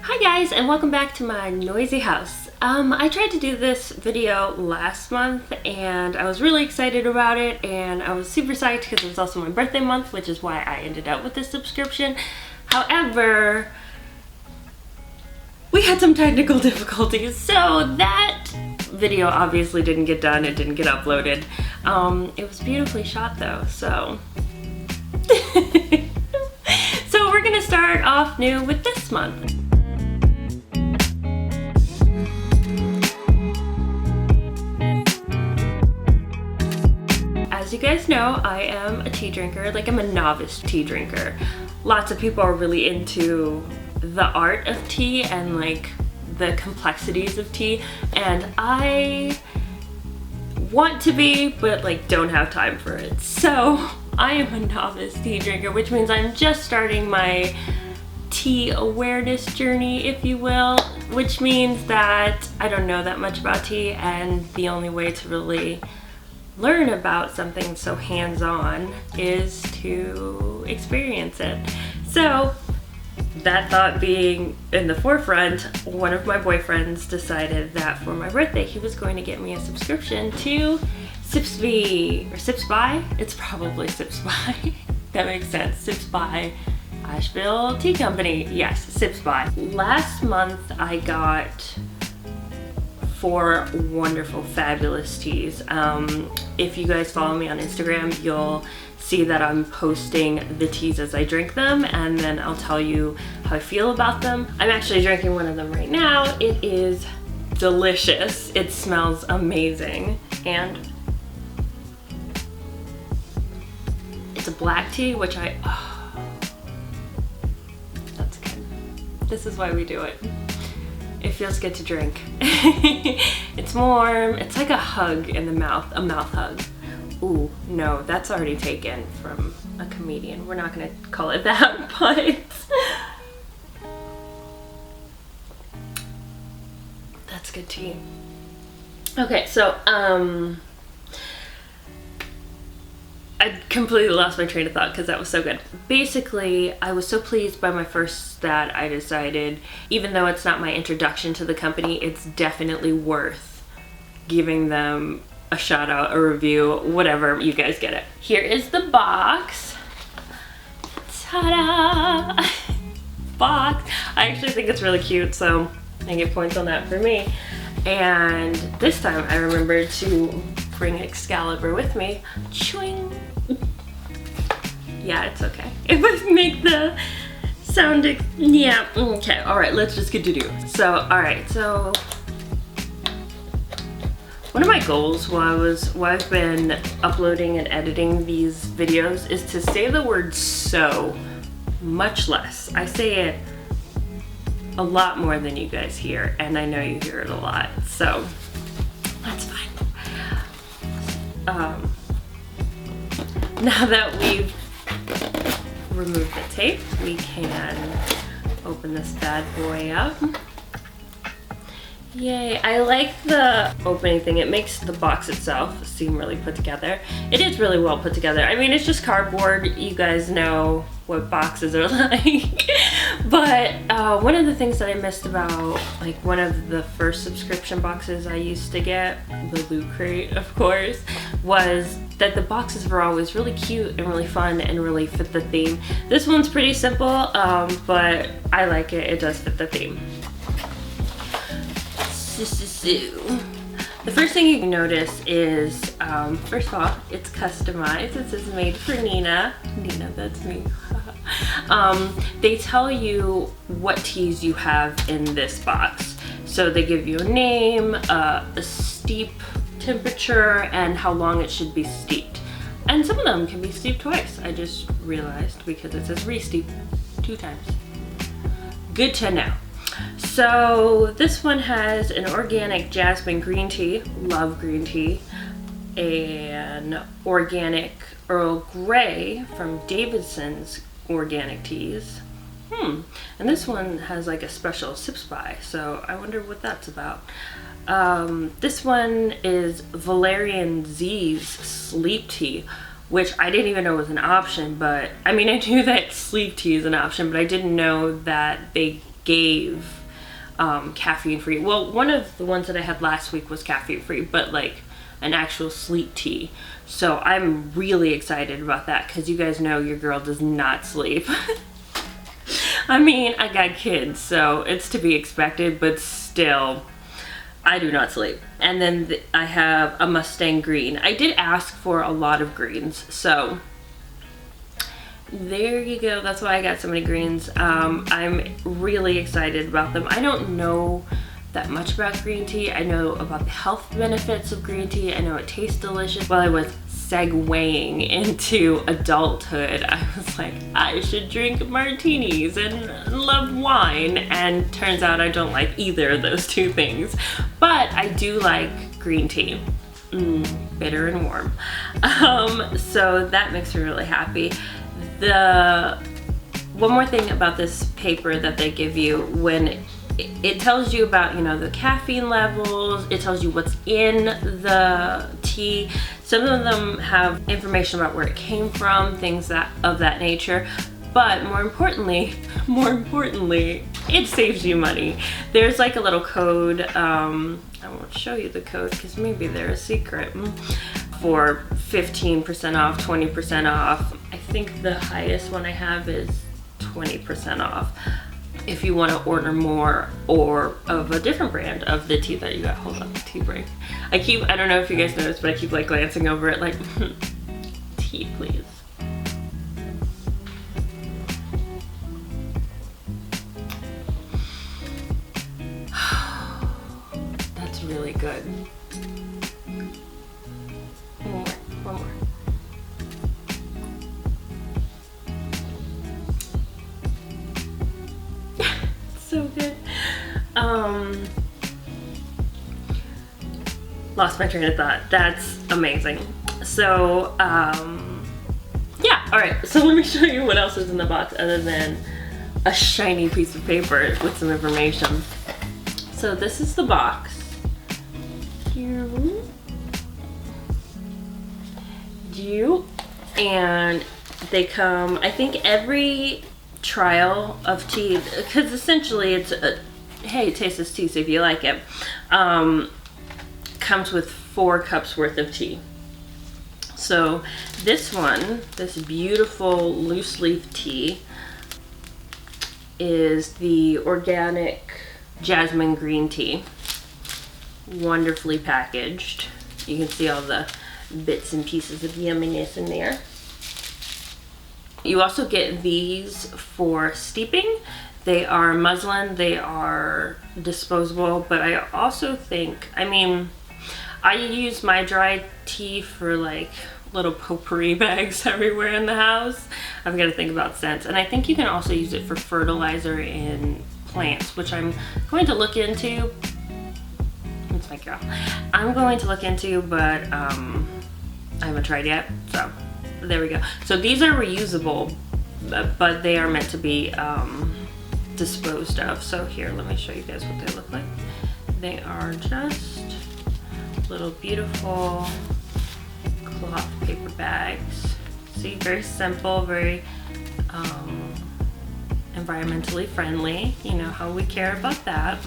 Hi guys, and welcome back to my noisy house. I tried to do this video last month and I was really excited about it, and I was super psyched because it was also my birthday month, which is why I ended up with this subscription. However, we had some technical difficulties, so that video obviously didn't get done. It didn't get uploaded. It was beautifully shot though, so so we're gonna start off new with this month. As you guys know, I am a tea drinker. Like, I'm a novice tea drinker. Lots of people are really into the art of tea and like the complexities of tea, and I want to be, but like don't have time for it. So I am a novice tea drinker, which means I'm just starting my tea awareness journey, if you will, which means that I don't know that much about tea, and the only way to really learn about something so hands-on is to experience it. So that thought being in the forefront, one of my boyfriends decided that for my birthday he was going to get me a subscription to Sips or Sips By. It's probably Sips By. That makes sense. Sips By Asheville Tea Company. Yes, Sips By. Last month I got 4 wonderful, fabulous teas. If you guys follow me on Instagram, you'll see that I'm posting the teas as I drink them, and then I'll tell you how I feel about them. I'm actually drinking one of them right now. It is delicious. It smells amazing, and it's a black tea, which that's good. This is why we do it. It feels good to drink. It's warm. It's like a hug in the mouth, a mouth hug. Ooh, no, that's already taken from a comedian. We're not gonna call it that, but that's good tea. Okay, so I completely lost my train of thought because that was so good. Basically, I was so pleased by my first that I decided, even though it's not my introduction to the company, it's definitely worth giving them a shout out, a review, whatever. You guys get it. Here is the box. Ta-da! Box. I actually think it's really cute, so I get points on that for me. And this time I remembered to bring Excalibur with me. Chewing. Yeah, it's okay if I make the sound. Yeah, okay, all right, let's just get to do. So, all right, so one of my goals while I've been uploading and editing these videos is to say the word so much less. I say it a lot more than you guys hear, and I know you hear it a lot, so that's fine. Now that we've removed the tape, we can open this bad boy up. Yay, I like the opening thing. It makes the box itself seem really put together. It is really well put together. I mean, it's just cardboard. You guys know what boxes are like. But one of the things that I missed about like one of the first subscription boxes I used to get, the Loot Crate of course, was that the boxes were always really cute and really fun and really fit the theme. This one's pretty simple, but I like it. It does fit the theme. The first thing you can notice is, first of all, it's customized. It says made for Nina. Nina, that's me. They tell you what teas you have in this box. So they give you a name, a steep temperature, and how long it should be steeped. And some of them can be steeped twice. I just realized because it says re-steep 2 times. Good to know. So this one has an organic jasmine green tea, love green tea, an organic Earl Grey from Davidson's Organic Teas. And this one has like a special Sips By, so I wonder what that's about. This one is Valerian Z's Sleep Tea, which I didn't even know was an option, but I mean, I knew that sleep tea is an option, but I didn't know that they gave caffeine free. Well, one of the ones that I had last week was caffeine free, but like an actual sleep tea. So I'm really excited about that because you guys know your girl does not sleep. I mean, I got kids, so it's to be expected, but still, I do not sleep. And then I have a Mustang green. I did ask for a lot of greens, so there you go. That's why I got so many greens. I'm really excited about them. I don't know that much about green tea. I know about the health benefits of green tea. I know it tastes delicious. While I was segueing into adulthood, I was like, I should drink martinis and love wine, and turns out I don't like either of those two things. But I do like green tea. Bitter and warm. So that makes me really happy. One more thing about this paper that they give you, when it tells you about, you know, the caffeine levels, it tells you what's in the tea. Some of them have information about where it came from, things of that nature. But more importantly, it saves you money. There's like a little code, I won't show you the code because maybe they're a secret, for 15% off, 20% off. I think the highest one I have is 20% off if you want to order more or of a different brand of the tea that you got. Hold on, tea break. I don't know if you guys noticed, but I keep like glancing over it like, tea please. That's really good. One more. So good. Lost my train of thought. That's amazing. So, yeah, all right. So let me show you what else is in the box other than a shiny piece of paper with some information. So this is the box. Here. And they come, I think every trial of tea, because essentially it's a, hey, taste this tea, see if you like it, comes with 4 cups worth of tea. So this one, this beautiful loose leaf tea, is the organic jasmine green tea, wonderfully packaged. You can see all the bits and pieces of yumminess in there. You also get these for steeping. They are muslin, they are disposable, but I also think, I mean, I use my dry tea for like little potpourri bags everywhere in the house. I've got to think about scents. And I think you can also use it for fertilizer in plants, which I'm going to look into. It's my girl. I'm going to look into, but I haven't tried yet, so there we go. So these are reusable, but they are meant to be disposed of. So here, let me show you guys what they look like. They are just little beautiful cloth paper bags. See, very simple, very environmentally friendly. You know how we care about that.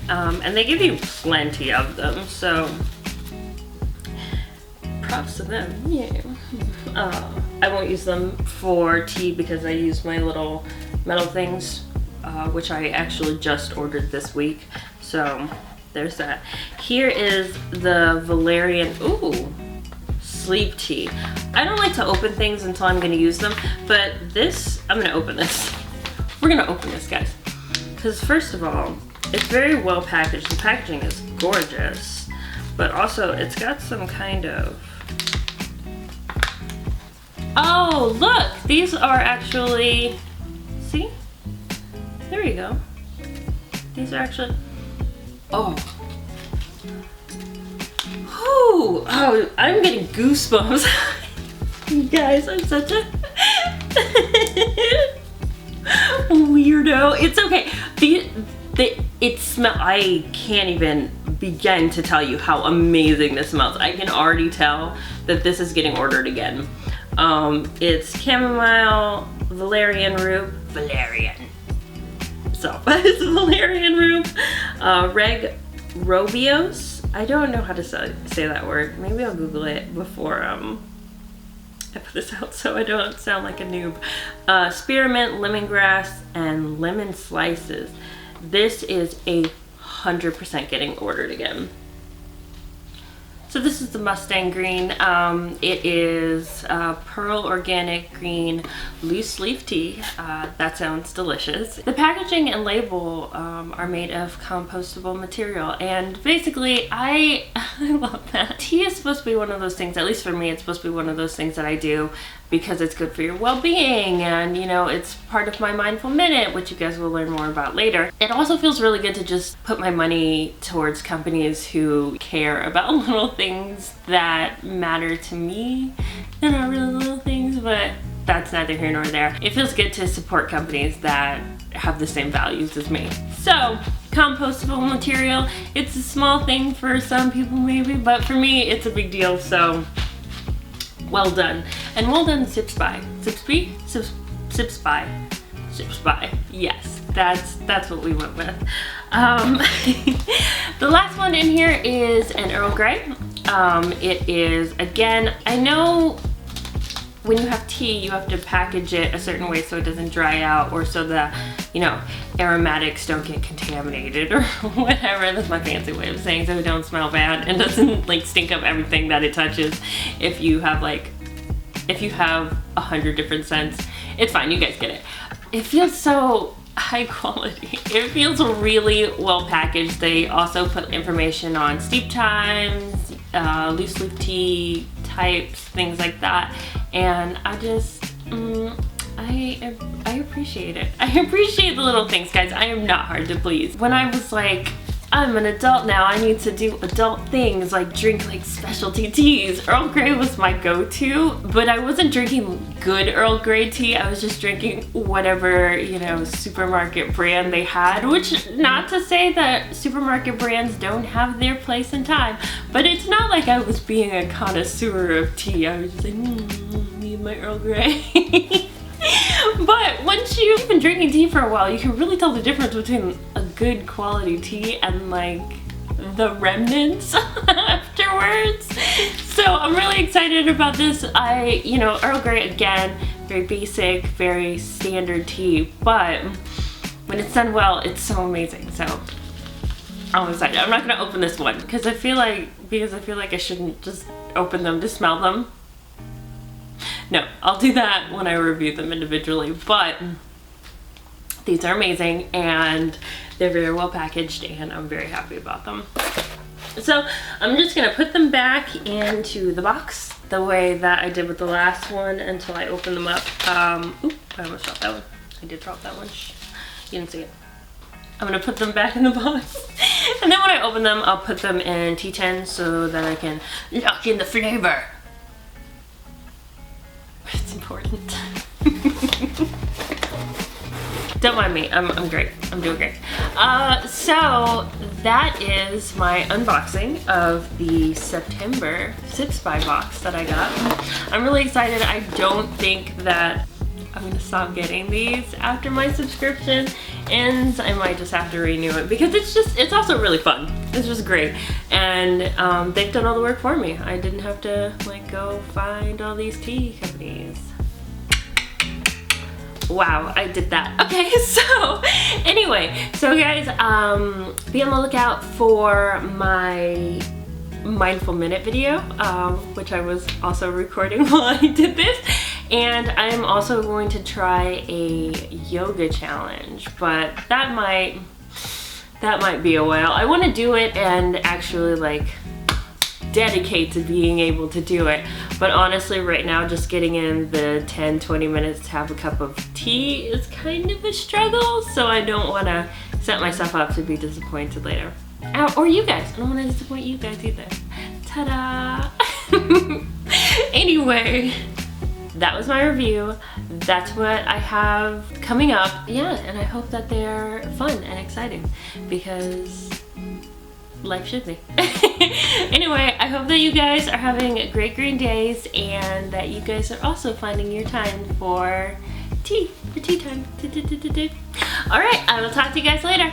And they give you plenty of them, so props to them. Yeah. I won't use them for tea because I use my little metal things, which I actually just ordered this week. So there's that. Here is the Valerian, sleep tea. I don't like to open things until I'm gonna use them, but this, I'm gonna open this. We're gonna open this, guys. Because first of all, it's very well packaged. The packaging is gorgeous, but also it's got some kind of, oh, look, these are actually, see? There you go. These are actually, oh, I'm getting goosebumps. You guys, I'm such a weirdo. It's okay. It smells, I can't even begin to tell you how amazing this smells. I can already tell that this is getting ordered again. It's chamomile, valerian root, himself. His Valerian room. Reg Robios. I don't know how to say that word. Maybe I'll Google it before I put this out so I don't sound like a noob. Spearmint, lemongrass, and lemon slices. This is 100% getting ordered again. So this is the Mustang Green. It is Pearl Organic Green loose leaf tea. That sounds delicious. The packaging and label are made of compostable material, and basically I love that. Tea is supposed to be one of those things, at least for me, it's supposed to be one of those things that I do because it's good for your well-being, and you know, it's part of my mindful minute, which you guys will learn more about later. It also feels really good to just put my money towards companies who care about little things that matter to me. They're not really little things, but that's neither here nor there. It feels good to support companies that have the same values as me. So, compostable material, it's a small thing for some people maybe, but for me it's a big deal, so well done. And well done, Sips By. Sips By. Yes, that's what we went with. The last one in here is an Earl Grey. It is, again, I know when you have tea, you have to package it a certain way so it doesn't dry out, or so the, you know, aromatics don't get contaminated or whatever. That's my fancy way of saying so it don't smell bad and doesn't like stink up everything that it touches. If you have 100 different scents, it's fine, you guys get it. It feels so high quality. It feels really well packaged. They also put information on steep times, loose leaf tea types, things like that. And I just, I appreciate it. I appreciate the little things, guys. I am not hard to please. When I was like, I'm an adult now, I need to do adult things like drink like specialty teas. Earl Grey was my go-to, but I wasn't drinking good Earl Grey tea. I was just drinking whatever, you know, supermarket brand they had, which, not to say that supermarket brands don't have their place and time, but it's not like I was being a connoisseur of tea. I was just like, need my Earl Grey. But once you've been drinking tea for a while, you can really tell the difference between a good quality tea and like the remnants afterwards. So I'm really excited about this. You know, Earl Grey, again, very basic, very standard tea, but when it's done well, it's so amazing. So I'm excited. I'm not gonna open this one because I feel like I shouldn't just open them to smell them. No, I'll do that when I review them individually, but these are amazing and they're very well packaged and I'm very happy about them. So I'm just gonna put them back into the box the way that I did with the last one until I open them up. Oop, I almost dropped that one. I did drop that one. Shh. You didn't see it. I'm gonna put them back in the box. And then when I open them, I'll put them in tea tins so that I can lock in the flavor. It's important. Don't mind me, I'm great. I'm doing great. So that is my unboxing of the September Sips By box that I got. I'm really excited. I don't think that I'm gonna stop getting these after my subscription ends. I might just have to renew it because it's also really fun. It's just great. And they've done all the work for me. I didn't have to like go find all these tea companies. Wow, I did that. Okay, so anyway, so guys, be on the lookout for my mindful minute video, which I was also recording while I did this. And I'm also going to try a yoga challenge, but that might be a while. I want to do it and actually like dedicate to being able to do it. But honestly, right now, just getting in the 10-20 minutes to have a cup of tea is kind of a struggle, so I don't want to set myself up to be disappointed later. Or you guys. I don't want to disappoint you guys either. Ta-da! Anyway, that was my review. That's what I have coming up. Yeah, and I hope that they're fun and exciting because life should be. Anyway, I hope that you guys are having great green days and that you guys are also finding your time for tea, time. All right, I will talk to you guys later.